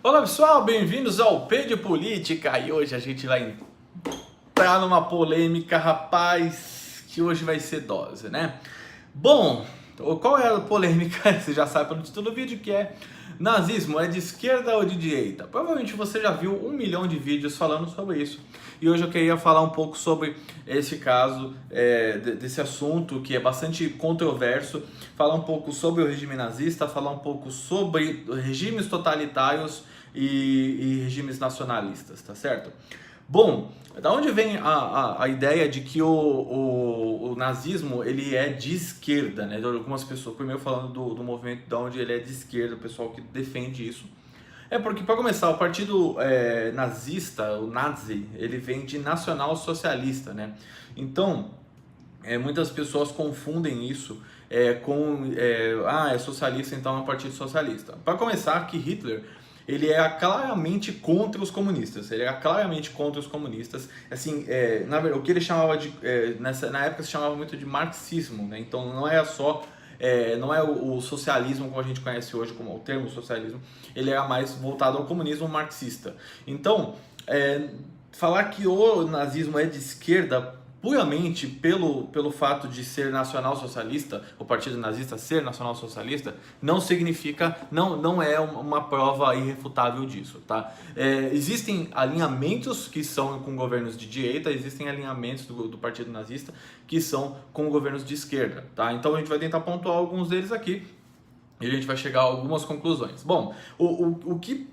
Olá pessoal, bem-vindos ao P de Política e hoje a gente vai entrar numa polêmica, rapaz, que hoje vai ser dose, né? Bom, qual é a polêmica? Você já sabe pelo título do vídeo que é: nazismo é de esquerda ou de direita? Provavelmente você já viu 1 milhão de vídeos falando sobre isso. E hoje eu queria falar um pouco sobre esse caso, desse assunto que é bastante controverso, falar um pouco sobre o regime nazista, falar um pouco sobre regimes totalitários e regimes nacionalistas, tá certo? Bom, da onde vem a ideia de que o nazismo ele é de esquerda, né? Algumas pessoas, primeiro falando do movimento de onde ele é de esquerda, o pessoal que defende isso. É porque, para começar, o partido nazista, o Nazi, ele vem de nacional socialista, né? Então, muitas pessoas confundem isso é socialista, então é um partido socialista. Para começar, que Hitler ele era claramente contra os comunistas. Ele era claramente contra os comunistas. Assim, o que ele chamava de na época se chamava muito de marxismo, né? Então não era só não é o socialismo como a gente conhece hoje, como o termo socialismo. Ele era mais voltado ao comunismo marxista. Então, falar que o nazismo é de esquerda puramente pelo fato de ser nacional-socialista, o partido nazista ser nacional-socialista, não significa, não é uma prova irrefutável disso, tá? Existem alinhamentos que são com governos de direita, existem alinhamentos do partido nazista que são com governos de esquerda, tá? Então a gente vai tentar pontuar alguns deles aqui e a gente vai chegar a algumas conclusões. Bom, o que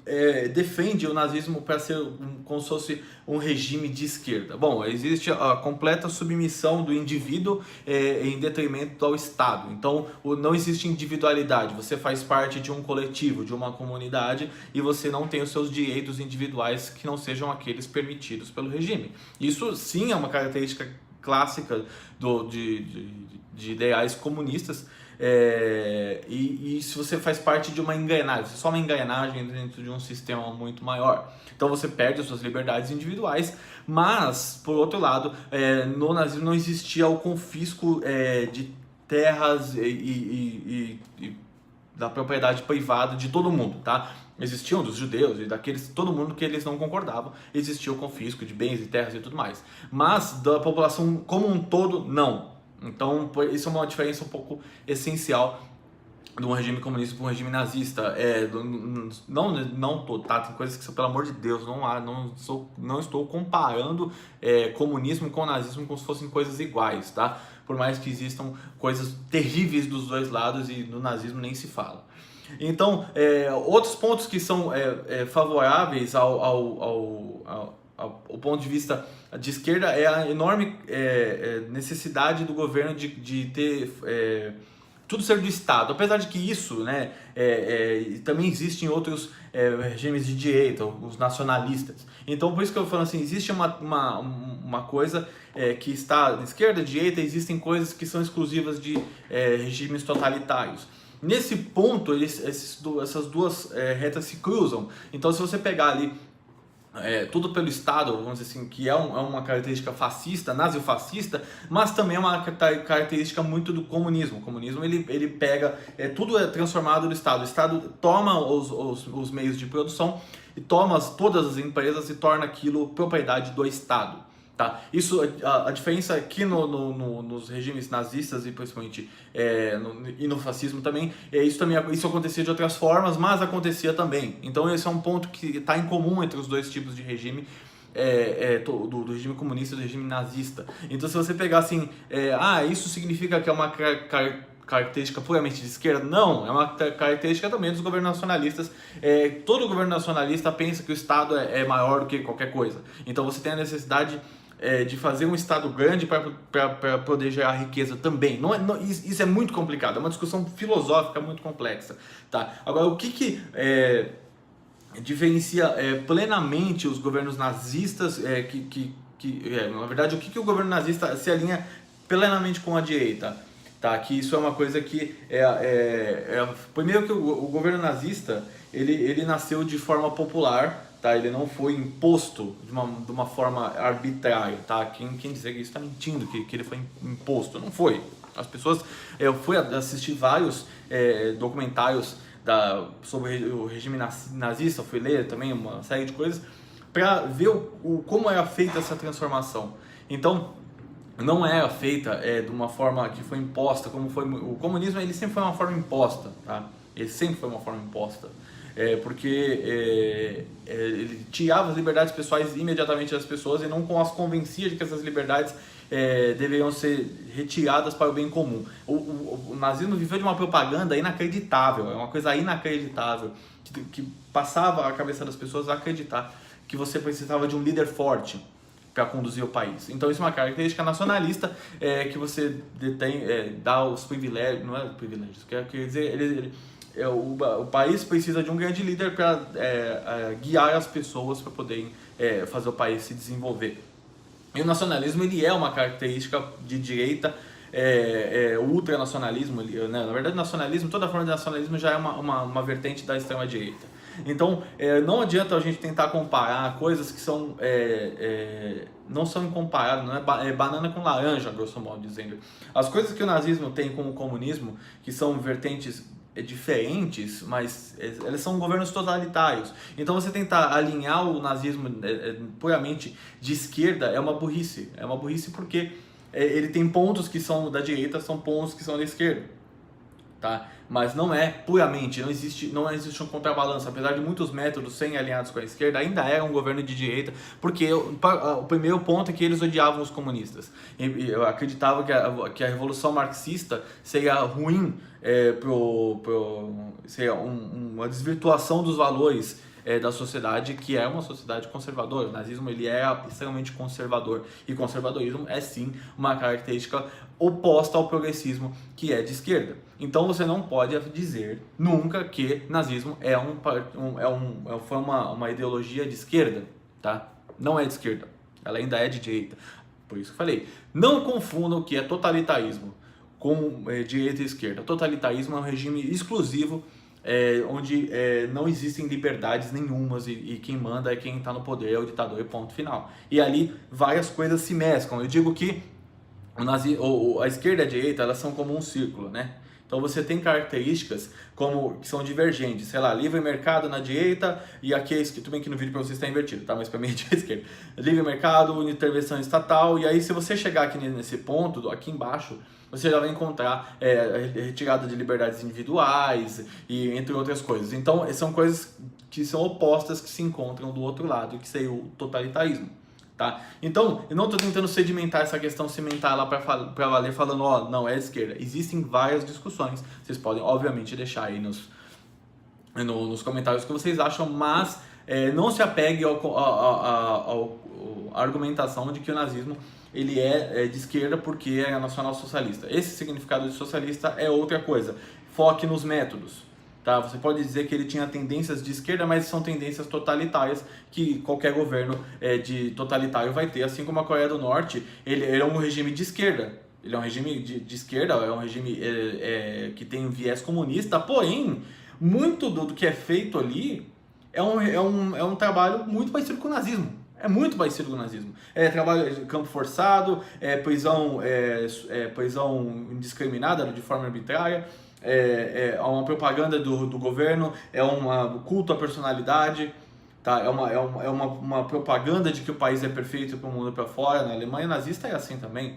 defende o nazismo para ser como se fosse um regime de esquerda? Bom, existe a completa submissão do indivíduo em detrimento ao Estado. Então, não existe individualidade. Você faz parte de um coletivo, de uma comunidade, e você não tem os seus direitos individuais que não sejam aqueles permitidos pelo regime. Isso, sim, é uma característica clássica de ideais comunistas. E se você faz parte de uma engrenagem, você é só uma engrenagem dentro de um sistema muito maior, então você perde as suas liberdades individuais. Mas, por outro lado, no nazismo não existia o confisco de terras e da propriedade privada de todo mundo, tá? Existiam dos judeus e daqueles, todo mundo que eles não concordavam, existia o confisco de bens e terras e tudo mais. Mas da população como um todo, não. Então, isso é uma diferença um pouco essencial de um regime comunista para um regime nazista. Não todo, tá? Tem coisas que, pelo amor de Deus, não estou comparando comunismo com nazismo como se fossem coisas iguais, tá? Por mais que existam coisas terríveis dos dois lados, e no nazismo nem se fala. Então, outros pontos que são favoráveis ao ponto de vista de esquerda é a enorme necessidade do governo de ter tudo ser do Estado. Apesar de que isso, né, também existe em outros regimes de direita, os nacionalistas. Então, por isso que eu falo assim, existe uma coisa que está na esquerda, direita, existem coisas que são exclusivas de regimes totalitários. Nesse ponto, essas duas retas se cruzam. Então, se você pegar ali tudo pelo Estado, vamos dizer assim, que é uma característica fascista, nazifascista, mas também é uma característica muito do comunismo. O comunismo ele pega, tudo é transformado no Estado. O Estado toma os meios de produção e toma todas as empresas e torna aquilo propriedade do Estado. Tá? Isso, a diferença aqui nos regimes nazistas e principalmente no fascismo também, isso acontecia de outras formas, mas acontecia também. Então esse é um ponto que está em comum entre os dois tipos de regime, do regime comunista e do regime nazista. Então se você pegar assim, isso significa que é uma característica puramente de esquerda? Não, é uma característica também dos governos nacionalistas. Todo governo nacionalista pensa que o Estado é maior do que qualquer coisa. Então você tem a necessidade de fazer um Estado grande para poder gerar riqueza também. Isso é muito complicado, é uma discussão filosófica muito complexa. Tá? Agora, o que diferencia plenamente os governos nazistas, na verdade, o que o governo nazista se alinha plenamente com a direita? Tá? Que isso é uma coisa que primeiro que o governo nazista ele nasceu de forma popular. Tá? Ele não foi imposto de uma forma arbitrária, tá? Quem dizer que isso está mentindo, que ele foi imposto, não foi. As pessoas, eu fui assistir vários documentários sobre o regime nazista, fui ler também uma série de coisas, para ver como era feita essa transformação. Então, não era feita de uma forma que foi imposta, como foi o comunismo. Ele sempre foi uma forma imposta, tá? Ele sempre foi uma forma imposta, porque ele tirava as liberdades pessoais imediatamente das pessoas e não as convencia de que essas liberdades deveriam ser retiradas para o bem comum. O nazismo viveu de uma propaganda inacreditável, é uma coisa inacreditável, que passava a cabeça das pessoas a acreditar que você precisava de um líder forte para conduzir o país. Então isso é uma característica nacionalista, que você dá os privilégios, não é privilégios, quer dizer, o país precisa de um grande líder para guiar as pessoas para poderem fazer o país se desenvolver. E o nacionalismo, ele é uma característica de direita, ultranacionalismo, né? Na verdade, nacionalismo, toda forma de nacionalismo já é uma vertente da extrema direita. Então, não adianta a gente tentar comparar coisas que são não são incomparáveis, não é banana com laranja, grosso modo dizendo. As coisas que o nazismo tem com o comunismo, que são vertentes diferentes, mas elas são governos totalitários. Então você tentar alinhar o nazismo puramente de esquerda é uma burrice. É uma burrice porque ele tem pontos que são da direita, são pontos que são da esquerda, tá? Mas não é puramente, não existe um contrabalanço. Apesar de muitos métodos serem alinhados com a esquerda, ainda era um governo de direita, porque o primeiro ponto é que eles odiavam os comunistas. Eu acreditava que a revolução marxista seria ruim, seria uma desvirtuação dos valores da sociedade, que é uma sociedade conservadora. O nazismo, ele é extremamente conservador, e conservadorismo é sim uma característica oposta ao progressismo, que é de esquerda. Então você não pode dizer nunca que nazismo foi uma ideologia de esquerda, tá? Não é de esquerda, ela ainda é de direita. Por isso que eu falei, não confundam o que é totalitarismo com direita e esquerda. Totalitarismo é um regime exclusivo, onde não existem liberdades nenhumas, e quem manda é quem está no poder, é o ditador, e ponto final. E ali várias coisas se mesclam. Eu digo que a esquerda e a direita, elas são como um círculo, né? Então você tem características que são divergentes, sei lá, livre mercado na direita, e aqui é tudo bem que no vídeo para você está invertido, tá? Mas para mim é a esquerda. Livre mercado, intervenção estatal, e aí se você chegar aqui nesse ponto, aqui embaixo, você já vai encontrar retirada de liberdades individuais, e entre outras coisas. Então são coisas que são opostas, que se encontram do outro lado, que seria o totalitarismo. Tá? Então, eu não estou tentando sedimentar essa questão, cimentar lá para valer, falando, não, é a esquerda. Existem várias discussões, vocês podem, obviamente, deixar aí nos comentários o que vocês acham, mas não se apegue à argumentação de que o nazismo ele é de esquerda porque é nacional-socialista. Esse significado de socialista é outra coisa. Foque nos métodos. Tá? Você pode dizer que ele tinha tendências de esquerda, mas são tendências totalitárias que qualquer governo de totalitário vai ter, assim como a Coreia do Norte, ele é um regime de esquerda. Ele é um regime de esquerda, é um regime que tem um viés comunista, porém, muito do que é feito ali é um trabalho muito parecido com o nazismo. É muito parecido com o nazismo. Trabalho de campo forçado, prisão indiscriminada, de forma arbitrária, uma propaganda do governo, um culto à personalidade, tá? É uma propaganda de que o país é perfeito para o mundo para fora. Na Alemanha nazista é assim também.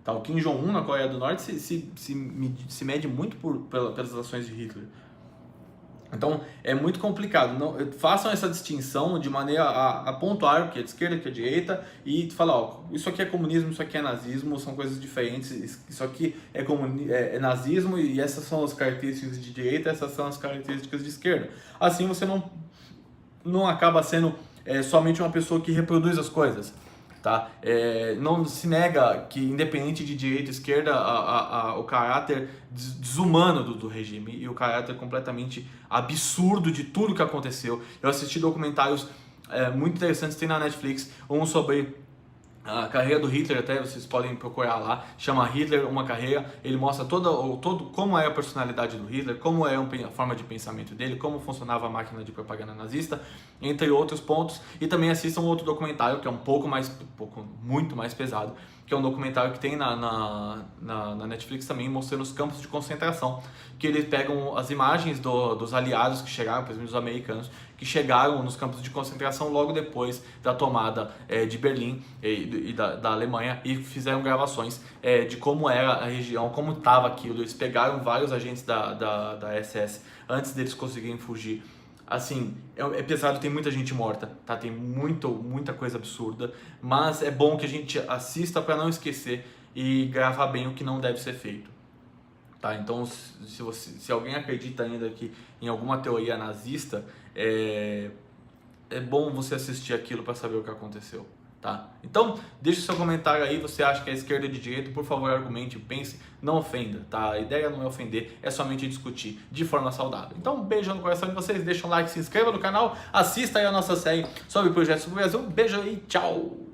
Tá? O Kim Jong-un na Coreia do Norte se mede muito pelas ações de Hitler. Então é muito complicado. Façam essa distinção de maneira a pontuar o que é de esquerda, o que é de direita, e falar, isso aqui é comunismo, isso aqui é nazismo, são coisas diferentes, isso aqui é nazismo, e essas são as características de direita, essas são as características de esquerda. Assim você não acaba sendo somente uma pessoa que reproduz as coisas. Tá? Não se nega que, independente de direita e esquerda, o caráter desumano do regime e o caráter completamente absurdo de tudo que aconteceu. Eu assisti documentários muito interessantes, tem na Netflix, um sobre A carreira do Hitler, até vocês podem procurar lá, chama Hitler, uma carreira. Ele mostra todo como é a personalidade do Hitler, como é a forma de pensamento dele, como funcionava a máquina de propaganda nazista, entre outros pontos. E também assistam outro documentário que é muito mais pesado, que é um documentário que tem na Netflix também, mostrando os campos de concentração, que eles pegam as imagens dos aliados que chegaram, por exemplo, os americanos, que chegaram nos campos de concentração logo depois da tomada de Berlim e da Alemanha, e fizeram gravações de como era a região, como estava aquilo. Eles pegaram vários agentes da SS antes deles conseguirem fugir. Assim, é pesado, tem muita gente morta, tá? Tem muita coisa absurda, mas é bom que a gente assista para não esquecer e gravar bem o que não deve ser feito. Tá? Então, se alguém acredita ainda que em alguma teoria nazista, é bom você assistir aquilo para saber o que aconteceu. Tá? Então, deixe seu comentário aí, você acha que é esquerda ou de direita, por favor, argumente, pense, não ofenda, tá? A ideia não é ofender, é somente discutir de forma saudável. Então, um beijo no coração de vocês, deixa um like, se inscreva no canal, assista aí a nossa série sobre projetos do Brasil, um beijo aí, tchau!